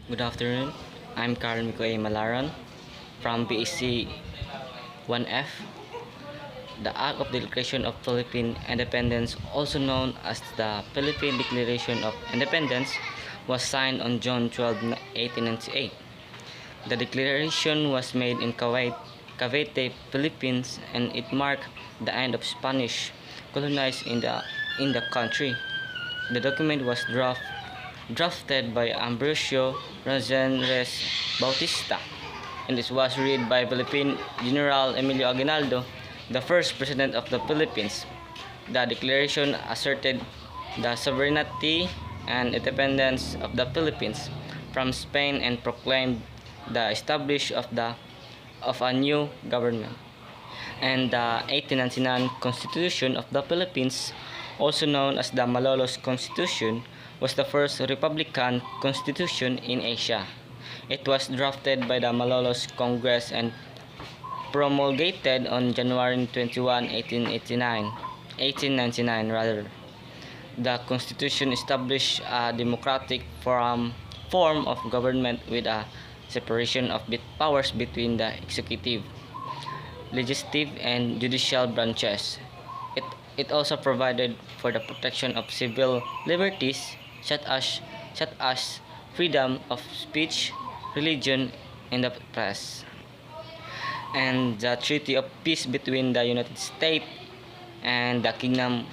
Good afternoon. I'm Carl Mikoy Malaron from BEC 1F. The Act of Declaration of Philippine Independence, also known as the Philippine Declaration of Independence, was signed on June 12, 1898. The declaration was made in Cavite, Philippines, and it marked the end of Spanish colonization in the country. The document was drafted by Ambrosio Rosales Bautista, and it was read by Philippine General Emilio Aguinaldo, the first president of the Philippines. The declaration asserted the sovereignty and independence of the Philippines from Spain and proclaimed the establishment of a new government. And the 1899 Constitution of the Philippines, also known as the Malolos Constitution, was the first republican constitution in Asia. It was drafted by the Malolos Congress and promulgated on January 21, 1899 rather. The Constitution established a democratic form of government with a separation of powers between the executive, legislative, and judicial branches. It, it also provided for the protection of civil liberties such as freedom of speech, religion, and the press. And the Treaty of Peace between the United States and the Kingdom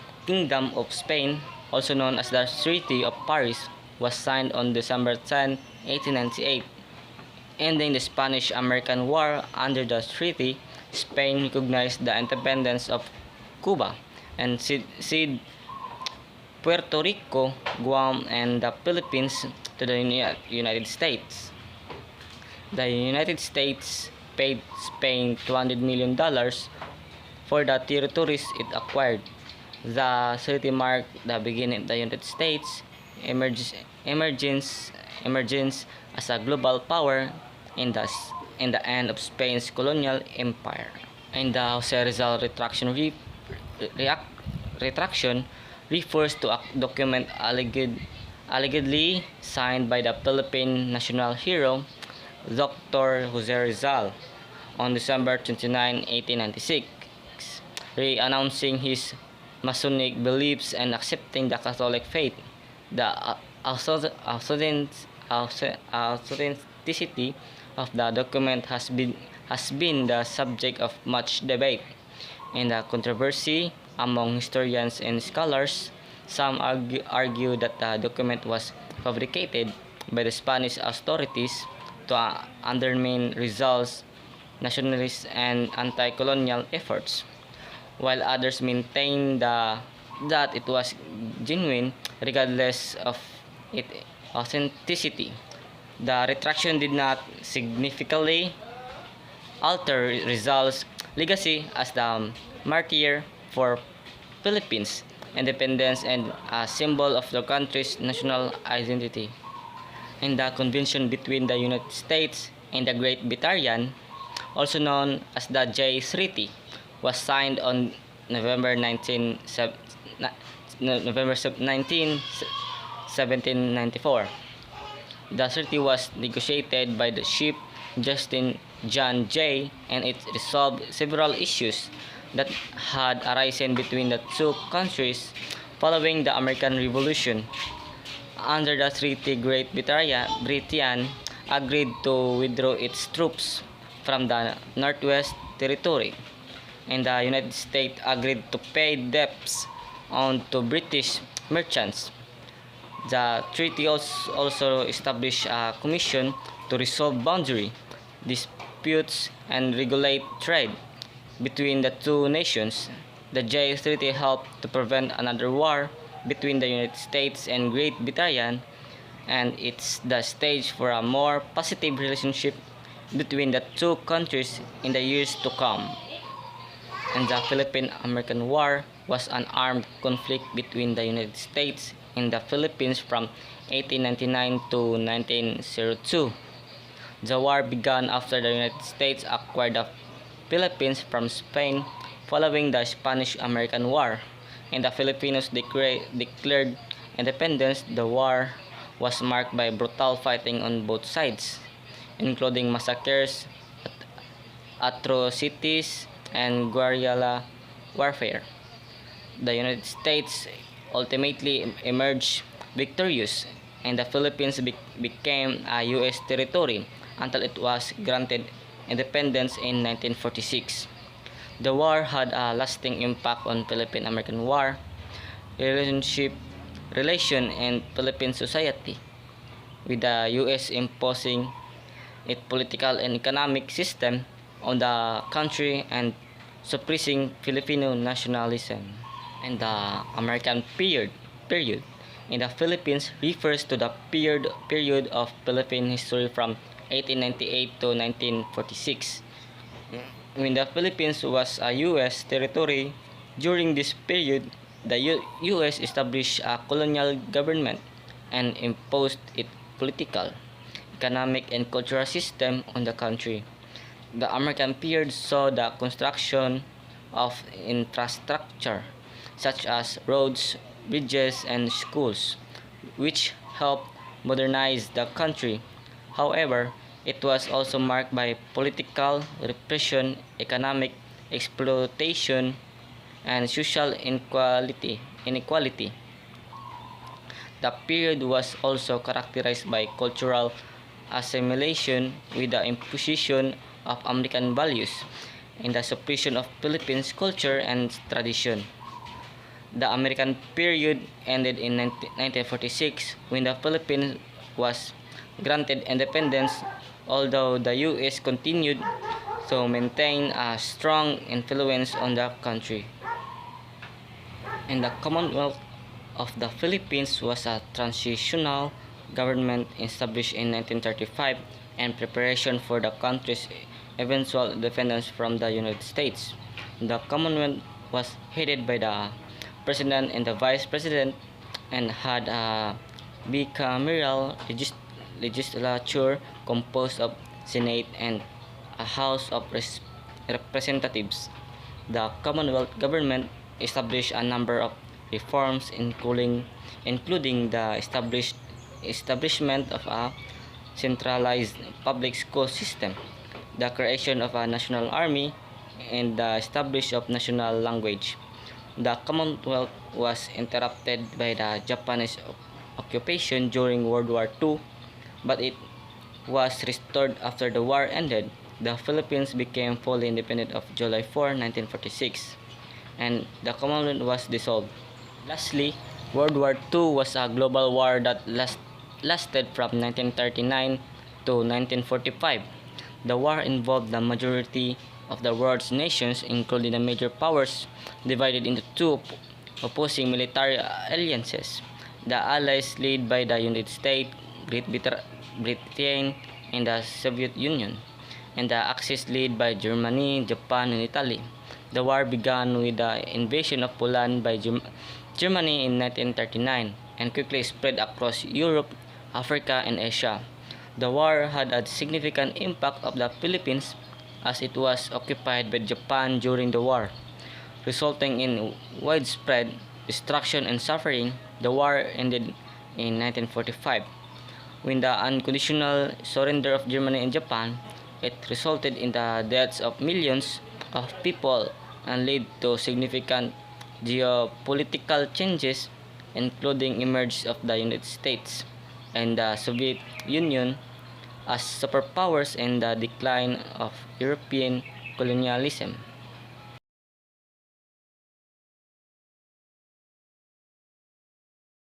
of Spain, also known as the Treaty of Paris, was signed on December 10, 1898. Ending the Spanish-American War. Under the treaty, Spain recognized the independence of Cuba and ceded Puerto Rico, Guam, and the Philippines to the United States. The United States paid Spain $200 million for the territories it acquired. The treaty marked the beginning of the United States emergence as a global power in the end of Spain's colonial empire. And the Jose Rizal retraction refers to a document allegedly signed by the Philippine national hero Dr. Jose Rizal on December 29, 1896, re-announcing his Masonic beliefs and accepting the Catholic faith. The authenticity of the document has been the subject of much debate and controversy among historians and scholars. Some argue that the document was fabricated by the Spanish authorities to undermine Rizal's nationalist and anti-colonial efforts, while others maintain that it was genuine regardless of its authenticity. The retraction did not significantly alter Rizal's legacy as the martyr for Philippines independence and a symbol of the country's national identity. And the convention between the United States and the Great Britain, also known as the Jay Treaty, was signed on November 19, 1794. The treaty was negotiated by the Chief Justice John Jay, and it resolved several issues that had arisen between the two countries following the American Revolution. Under the treaty, Great Britain agreed to withdraw its troops from the Northwest Territory, and the United States agreed to pay debts owed to British merchants. The treaty also established a commission to resolve boundary disputes and regulate trade between the two nations. The Jay Treaty helped to prevent another war between the United States and Great Britain, and it's the stage for a more positive relationship between the two countries in the years to come. And the Philippine-American War was an armed conflict between the United States and the Philippines from 1899 to 1902. The war began after the United States acquired the Philippines from Spain following the Spanish-American War, and the Filipinos declared independence. The war was marked by brutal fighting on both sides, including massacres, atrocities, and guerrilla warfare. The United States ultimately emerged victorious, and the Philippines became a U.S. territory until it was granted independence in 1946. The war had a lasting impact on Philippine-American War relationship relation and Philippine society, with the U.S. imposing its political and economic system on the country and suppressing Filipino nationalism. And the American period in the Philippines refers to the period of Philippine history from 1898 to 1946. When the Philippines was a U.S. territory, during this period, the U.S. established a colonial government and imposed its political, economic, and cultural system on the country. The American period saw the construction of infrastructure such as roads, bridges, and schools, which helped modernize the country. However, it was also marked by political repression, economic exploitation, and social inequality. The period was also characterized by cultural assimilation with the imposition of American values and the suppression of Philippines culture and tradition. The American period ended in 1946 when the Philippines was granted independence, although the U.S. continued to maintain a strong influence on the country. And the Commonwealth of the Philippines was a transitional government established in 1935 in preparation for the country's eventual independence from the United States. The Commonwealth was headed by the President and the Vice President and had a bicameral legislature composed of Senate and a House of Representatives. The Commonwealth government established a number of reforms including the establishment of a centralized public school system, the creation of a national army, and the establishment of national language. The Commonwealth was interrupted by the Japanese occupation during World War II, but it was restored after the war ended. The Philippines became fully independent on July 4, 1946, and the Commonwealth was dissolved. Lastly, World War II was a global war that lasted from 1939 to 1945. The war involved the majority of the world's nations, including the major powers, divided into two opposing military alliances: the Allies, led by the United States, Britain, and the Soviet Union, and the Axis, led by Germany, Japan, and Italy. The war began with the invasion of Poland by Germany in 1939 and quickly spread across Europe, Africa, and Asia. The war had a significant impact on the Philippines as it was occupied by Japan during the war, resulting in widespread destruction and suffering. The war ended in 1945. When the unconditional surrender of Germany and Japan, it resulted in the deaths of millions of people and led to significant geopolitical changes, including emergence of the United States and the Soviet Union as superpowers and the decline of European colonialism.